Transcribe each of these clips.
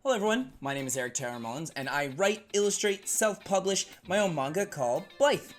Hello everyone, my name is Erik Mullins, and I write, illustrate, self-publish my own manga called Blithe.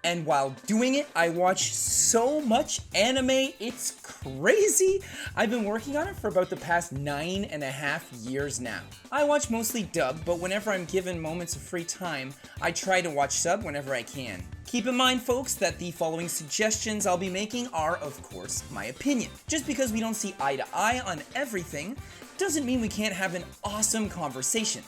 And while doing it, I watch so much anime, it's crazy! I've been working on it for about the past 9.5 years now. I watch mostly dub, but whenever I'm given moments of free time, I try to watch sub whenever I can. Keep in mind, folks, that the following suggestions I'll be making are, of course, my opinion. Just because we don't see eye to eye on everything, doesn't mean we can't have an awesome conversation.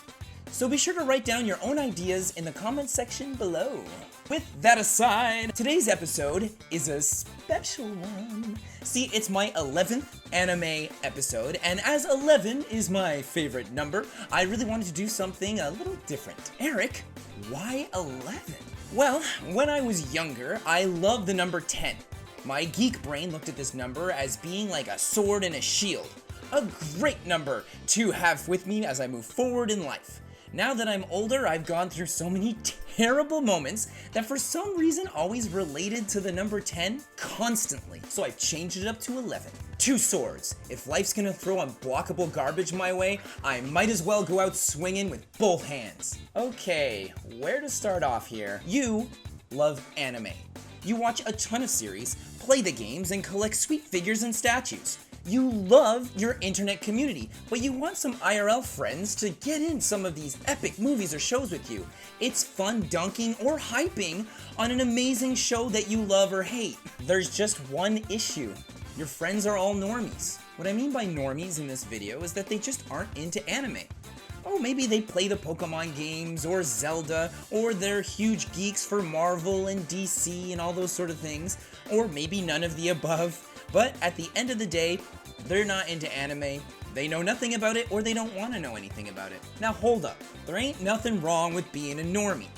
So be sure to write down your own ideas in the comments section below. With that aside, today's episode is a special one. See, it's my 11th anime episode, and as 11 is my favorite number, I really wanted to do something a little different. Erik, why 11? Well, when I was younger, I loved the number 10. My geek brain looked at this number as being like a sword and a shield. A great number to have with me as I move forward in life. Now that I'm older, I've gone through so many terrible moments that for some reason always related to the number 10 constantly. So I've changed it up to 11. Two swords. If life's gonna throw unblockable garbage my way, I might as well go out swinging with both hands. Okay, where to start off here? You love anime. You watch a ton of series, play the games, and collect sweet figures and statues. You love your internet community, but you want some IRL friends to get in some of these epic movies or shows with you. It's fun dunking or hyping on an amazing show that you love or hate. There's just one issue. Your friends are all normies. What I mean by normies in this video is that they just aren't into anime. Oh, maybe they play the Pokemon games, or Zelda, or they're huge geeks for Marvel and DC and all those sort of things, or maybe none of the above. But at the end of the day, they're not into anime, they know nothing about it, or they don't want to know anything about it. Now hold up, there ain't nothing wrong with being a normie.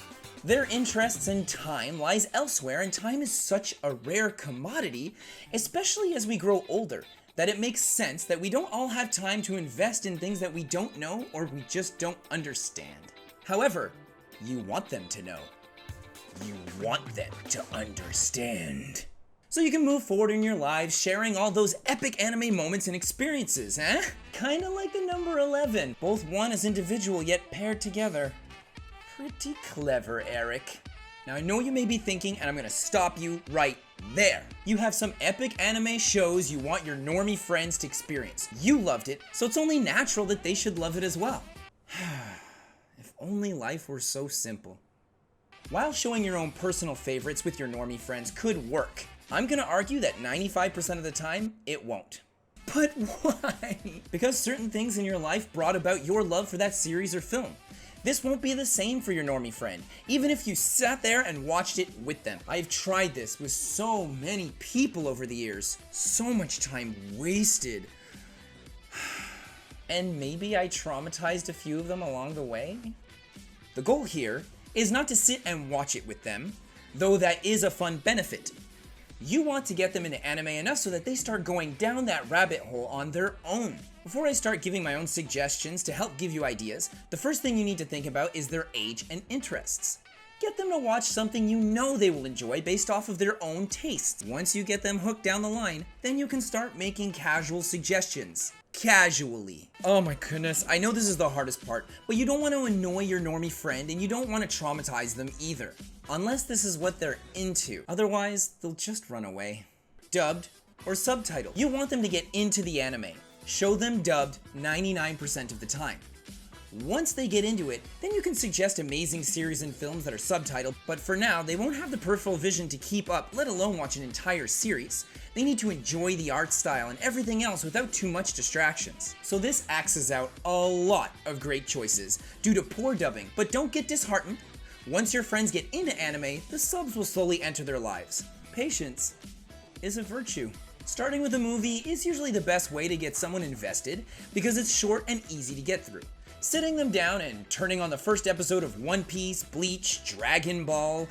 Their interests and time lies elsewhere, and time is such a rare commodity, especially as we grow older, that it makes sense that we don't all have time to invest in things that we don't know or we just don't understand. However, you want them to know. You want them to understand. So you can move forward in your lives, sharing all those epic anime moments and experiences, eh? Kinda like the number 11, both one as individual yet paired together. Pretty clever, Erik. Now I know you may be thinking, and I'm gonna stop you right there. You have some epic anime shows you want your normie friends to experience. You loved it, so it's only natural that they should love it as well. If only life were so simple. While showing your own personal favorites with your normie friends could work, I'm gonna argue that 95% of the time, it won't. But why? Because certain things in your life brought about your love for that series or film. This won't be the same for your normie friend, even if you sat there and watched it with them. I've tried this with so many people over the years. So much time wasted. And maybe I traumatized a few of them along the way? The goal here is not to sit and watch it with them, though that is a fun benefit. You want to get them into anime enough so that they start going down that rabbit hole on their own. Before I start giving my own suggestions to help give you ideas, the first thing you need to think about is their age and interests. Get them to watch something you know they will enjoy based off of their own tastes. Once you get them hooked down the line, then you can start making casual suggestions. Casually. Oh my goodness, I know this is the hardest part, but you don't want to annoy your normie friend and you don't want to traumatize them either. Unless this is what they're into. Otherwise, they'll just run away. Dubbed or subtitled. You want them to get into the anime. Show them dubbed 99% of the time. Once they get into it, then you can suggest amazing series and films that are subtitled, but for now, they won't have the peripheral vision to keep up, let alone watch an entire series. They need to enjoy the art style and everything else without too much distractions. So this axes out a lot of great choices due to poor dubbing, but don't get disheartened. Once your friends get into anime, the subs will slowly enter their lives. Patience is a virtue. Starting with a movie is usually the best way to get someone invested because it's short and easy to get through. Sitting them down and turning on the first episode of One Piece, Bleach, Dragon Ball,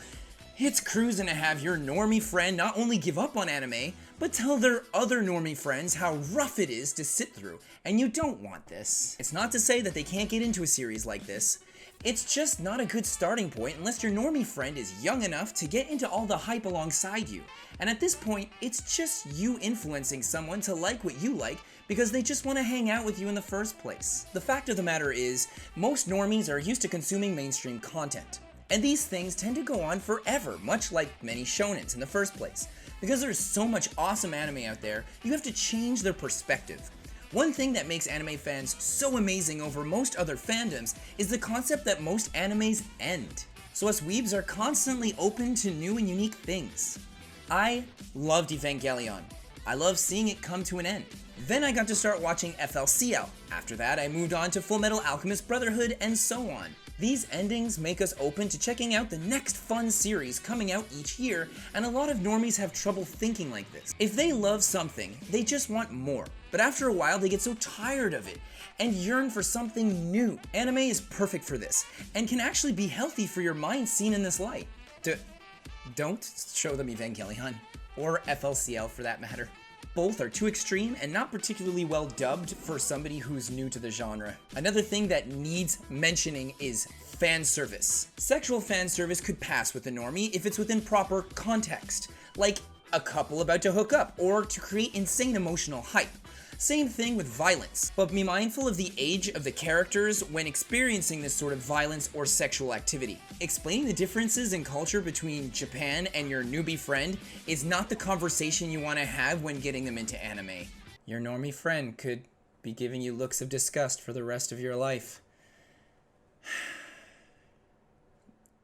it's cruising to have your normie friend not only give up on anime, but tell their other normie friends how rough it is to sit through, and you don't want this. It's not to say that they can't get into a series like this. It's just not a good starting point unless your normie friend is young enough to get into all the hype alongside you. And at this point, it's just you influencing someone to like what you like because they just want to hang out with you in the first place. The fact of the matter is, most normies are used to consuming mainstream content. And these things tend to go on forever, much like many shonens in the first place. Because there's so much awesome anime out there, you have to change their perspective. One thing that makes anime fans so amazing over most other fandoms is the concept that most animes end. So us weebs are constantly open to new and unique things. I loved Evangelion. I love seeing it come to an end. Then I got to start watching FLCL. After that, I moved on to Fullmetal Alchemist Brotherhood and so on. These endings make us open to checking out the next fun series coming out each year, and a lot of normies have trouble thinking like this. If they love something, they just want more. But after a while, they get so tired of it and yearn for something new. Anime is perfect for this, and can actually be healthy for your mind seen in this light. Don't show them Evangelion, or FLCL for that matter. Both are too extreme and not particularly well dubbed for somebody who's new to the genre. Another thing that needs mentioning is fan service. Sexual fan service could pass with a normie if it's within proper context, like a couple about to hook up or to create insane emotional hype. Same thing with violence, but be mindful of the age of the characters when experiencing this sort of violence or sexual activity. Explaining the differences in culture between Japan and your newbie friend is not the conversation you want to have when getting them into anime. Your normie friend could be giving you looks of disgust for the rest of your life.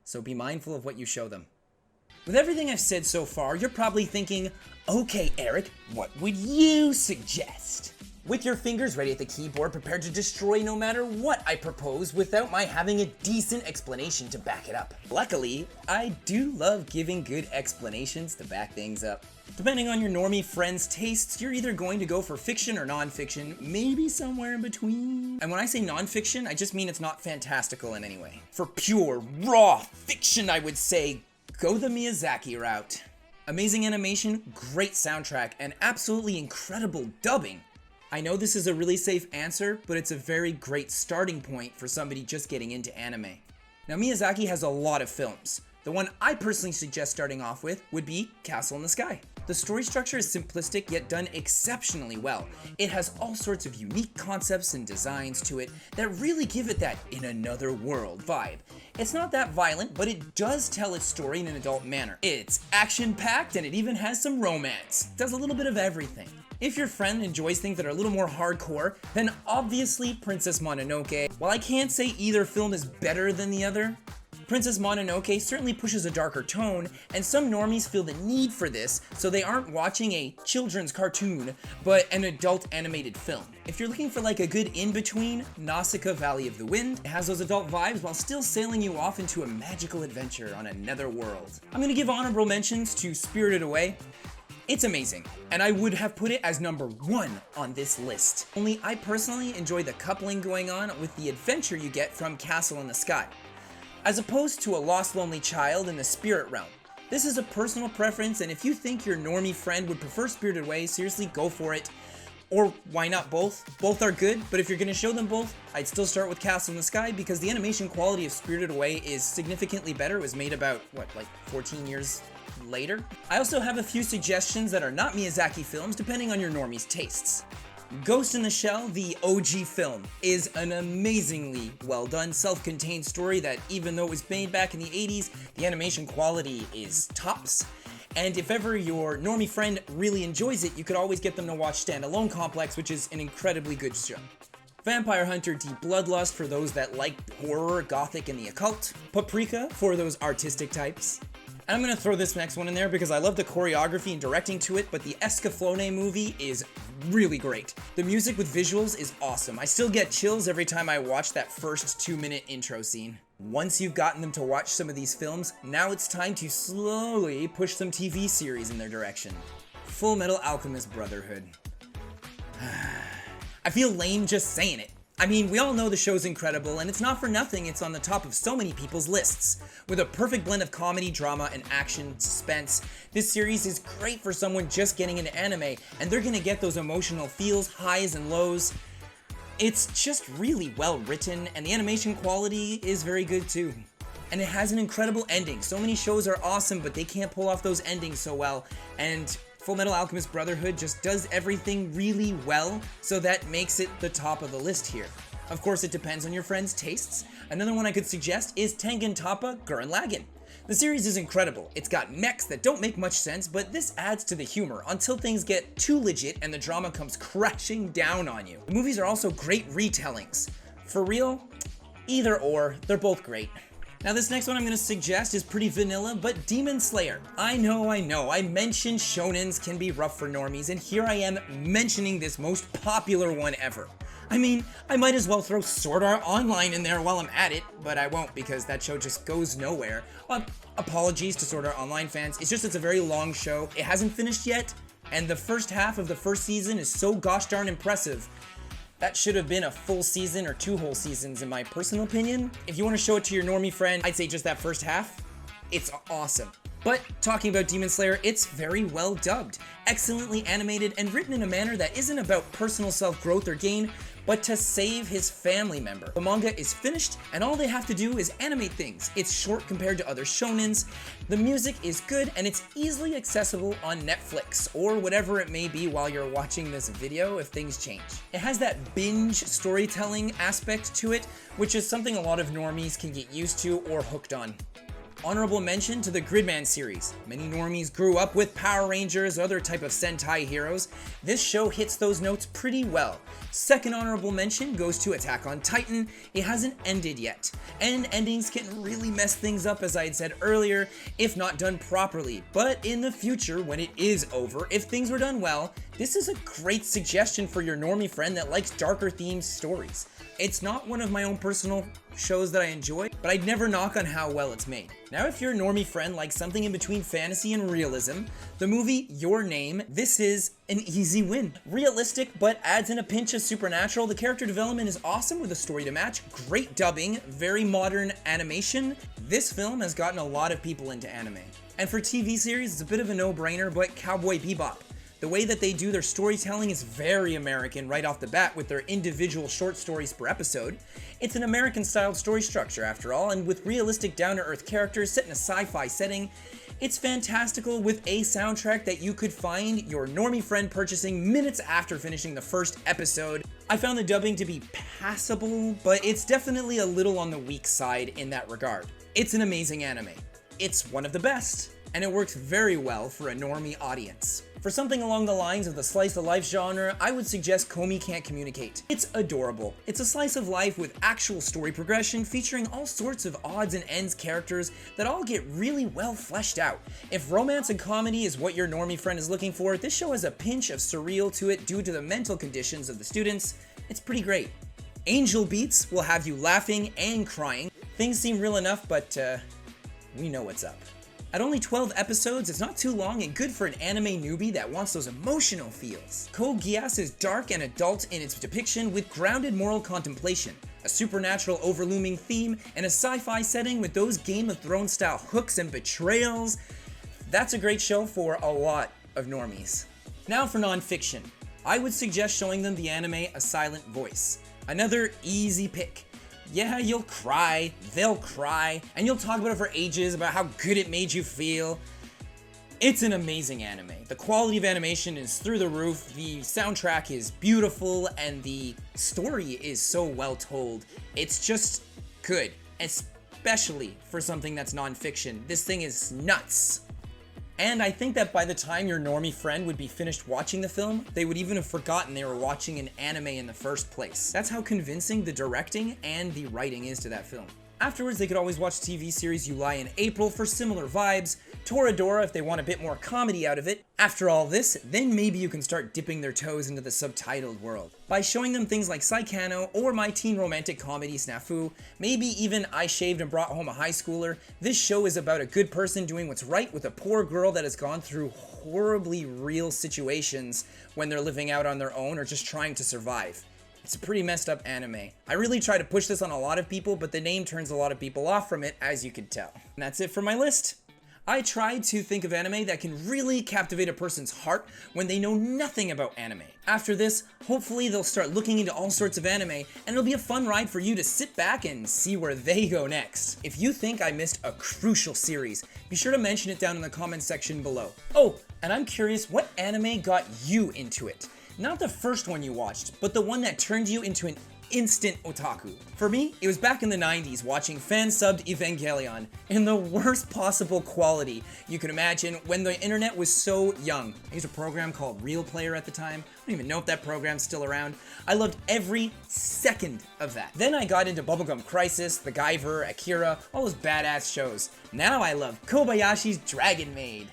So be mindful of what you show them. With everything I've said so far, you're probably thinking, okay, Eric, what would you suggest? With your fingers ready at the keyboard, prepared to destroy no matter what I propose without my having a decent explanation to back it up. Luckily, I do love giving good explanations to back things up. Depending on your normie friend's tastes, you're either going to go for fiction or non-fiction, maybe somewhere in between. And when I say non-fiction, I just mean it's not fantastical in any way. For pure, raw fiction, I would say, go the Miyazaki route. Amazing animation, great soundtrack, and absolutely incredible dubbing. I know this is a really safe answer, but it's a very great starting point for somebody just getting into anime. Now, Miyazaki has a lot of films. The one I personally suggest starting off with would be Castle in the Sky. The story structure is simplistic yet done exceptionally well. It has all sorts of unique concepts and designs to it that really give it that in another world vibe. It's not that violent, but it does tell its story in an adult manner. It's action-packed and it even has some romance. It does a little bit of everything. If your friend enjoys things that are a little more hardcore, then obviously Princess Mononoke. While I can't say either film is better than the other, Princess Mononoke certainly pushes a darker tone, and some normies feel the need for this, so they aren't watching a children's cartoon, but an adult animated film. If you're looking for like a good in-between, Nausicaa Valley of the Wind has those adult vibes while still sailing you off into a magical adventure on another world. I'm gonna give honorable mentions to Spirited Away. It's amazing, and I would have put it as number 1 on this list. Only I personally enjoy the coupling going on with the adventure you get from Castle in the Sky, as opposed to a lost lonely child in the spirit realm. This is a personal preference, and if you think your normie friend would prefer Spirited Away, seriously go for it. Or why not both? Both are good, but if you're gonna show them both, I'd still start with Castle in the Sky because the animation quality of Spirited Away is significantly better. It was made about, what, like 14 years later? I also have a few suggestions that are not Miyazaki films, depending on your normie's tastes. Ghost in the Shell, the OG film, is an amazingly well done self-contained story that even though it was made back in the 80s, the animation quality is tops. And if ever your normie friend really enjoys it, you could always get them to watch Standalone Complex, which is an incredibly good show. Vampire Hunter D Bloodlust for those that like horror, gothic, and the occult. Paprika for those artistic types. And I'm gonna throw this next one in there because I love the choreography and directing to it, but the Escaflowne movie is really great. The music with visuals is awesome. I still get chills every time I watch that first 2-minute intro scene. Once you've gotten them to watch some of these films, now it's time to slowly push some TV series in their direction. Fullmetal Alchemist Brotherhood. I feel lame just saying it. I mean, we all know the show's incredible, and it's not for nothing it's on the top of so many people's lists. With a perfect blend of comedy, drama, and action, suspense, this series is great for someone just getting into anime, and they're gonna get those emotional feels, highs and lows. It's just really well written, and the animation quality is very good too. And it has an incredible ending. So many shows are awesome, but they can't pull off those endings so well, and Fullmetal Alchemist Brotherhood just does everything really well, so that makes it the top of the list here. Of course, it depends on your friend's tastes. Another one I could suggest is Tengen Toppa Gurren Lagann. The series is incredible. It's got mechs that don't make much sense, but this adds to the humor until things get too legit and the drama comes crashing down on you. The movies are also great retellings. For real, either or, they're both great. Now this next one I'm going to suggest is pretty vanilla, but Demon Slayer. I know, I mentioned shonens can be rough for normies, and here I am mentioning this most popular one ever. I mean, I might as well throw Sword Art Online in there while I'm at it, but I won't because that show just goes nowhere. Apologies to Sword Art Online fans, it's a very long show, it hasn't finished yet, and the first half of the first season is so gosh darn impressive. That should have been a full season or 2 whole seasons in my personal opinion. If you want to show it to your normie friend, I'd say just that first half. It's awesome. But talking about Demon Slayer, it's very well dubbed, excellently animated, and written in a manner that isn't about personal self-growth or gain, but to save his family member. The manga is finished, and all they have to do is animate things. It's short compared to other shonens, the music is good, and it's easily accessible on Netflix, or whatever it may be while you're watching this video if things change. It has that binge storytelling aspect to it, which is something a lot of normies can get used to or hooked on. Honorable mention to the Gridman series. Many normies grew up with Power Rangers or other type of Sentai heroes. This show hits those notes pretty well. Second honorable mention goes to Attack on Titan. It hasn't ended yet, and endings can really mess things up, as I had said earlier, if not done properly. But in the future, when it is over, if things were done well, this is a great suggestion for your normie friend that likes darker themed stories. It's not one of my own personal shows that I enjoy, but I'd never knock on how well it's made. Now if your normie friend likes something in between fantasy and realism, the movie Your Name, this is an easy win. Realistic, but adds in a pinch of supernatural. The character development is awesome with a story to match, great dubbing, very modern animation. This film has gotten a lot of people into anime. And for TV series, it's a bit of a no-brainer, but Cowboy Bebop. The way that they do their storytelling is very American right off the bat with their individual short stories per episode. It's an American-styled story structure after all, and with realistic down-to-earth characters set in a sci-fi setting, it's fantastical with a soundtrack that you could find your normie friend purchasing minutes after finishing the first episode. I found the dubbing to be passable, but it's definitely a little on the weak side in that regard. It's an amazing anime. It's one of the best, and it works very well for a normie audience. For something along the lines of the slice of life genre, I would suggest Komi Can't Communicate. It's adorable. It's a slice of life with actual story progression featuring all sorts of odds and ends characters that all get really well fleshed out. If romance and comedy is what your normie friend is looking for, this show has a pinch of surreal to it due to the mental conditions of the students. It's pretty great. Angel Beats will have you laughing and crying. Things seem real enough, but we know what's up. At only 12 episodes, it's not too long and good for an anime newbie that wants those emotional feels. Code Geass is dark and adult in its depiction with grounded moral contemplation, a supernatural overlooming theme, and a sci-fi setting with those Game of Thrones style hooks and betrayals. That's a great show for a lot of normies. Now for non-fiction. I would suggest showing them the anime A Silent Voice. Another easy pick. Yeah, you'll cry, they'll cry, and you'll talk about it for ages about how good it made you feel. It's an amazing anime. The quality of animation is through the roof, the soundtrack is beautiful, and the story is so well told. It's just good, especially for something that's non-fiction. This thing is nuts. And I think that by the time your normie friend would be finished watching the film, they would even have forgotten they were watching an anime in the first place. That's how convincing the directing and the writing is to that film. Afterwards, they could always watch TV series Yulai in April for similar vibes, Toradora if they want a bit more comedy out of it. After all this, then maybe you can start dipping their toes into the subtitled world. By showing them things like Saikano or my teen romantic comedy Snafu, maybe even I Shaved and Brought Home a High Schooler, this show is about a good person doing what's right with a poor girl that has gone through horribly real situations when they're living out on their own or just trying to survive. It's a pretty messed up anime. I really try to push this on a lot of people, but the name turns a lot of people off from it, as you can tell. And that's it for my list. I tried to think of anime that can really captivate a person's heart when they know nothing about anime. After this, hopefully they'll start looking into all sorts of anime, and it'll be a fun ride for you to sit back and see where they go next. If you think I missed a crucial series, be sure to mention it down in the comments section below. Oh, and I'm curious, what anime got you into it? Not the first one you watched, but the one that turned you into an instant otaku. For me, it was back in the 90s watching fan-subbed Evangelion in the worst possible quality you could imagine when the internet was so young. I used a program called Real Player at the time. I don't even know if that program's still around. I loved every second of that. Then I got into Bubblegum Crisis, The Guyver, Akira, all those badass shows. Now I love Kobayashi's Dragon Maid.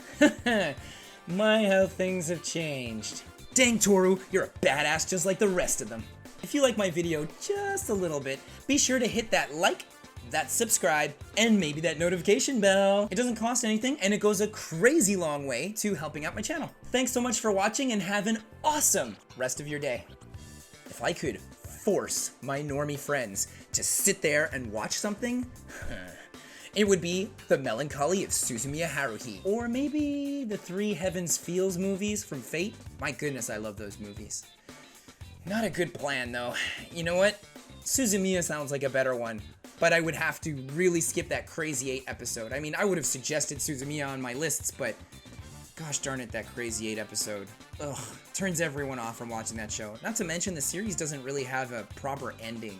My, how things have changed. Dang, Toru, you're a badass just like the rest of them. If you like my video just a little bit, be sure to hit that like, that subscribe, and maybe that notification bell. It doesn't cost anything, and it goes a crazy long way to helping out my channel. Thanks so much for watching, and have an awesome rest of your day. If I could force my normie friends to sit there and watch something, it would be The Melancholy of Suzumiya Haruhi. Or maybe the 3 Heavens Feels movies from Fate. My goodness, I love those movies. Not a good plan, though. You know what? Suzumiya sounds like a better one, but I would have to really skip that Crazy 8 episode. I mean, I would have suggested Suzumiya on my lists, but gosh darn it, that Crazy 8 episode. Ugh, turns everyone off from watching that show. Not to mention, the series doesn't really have a proper ending.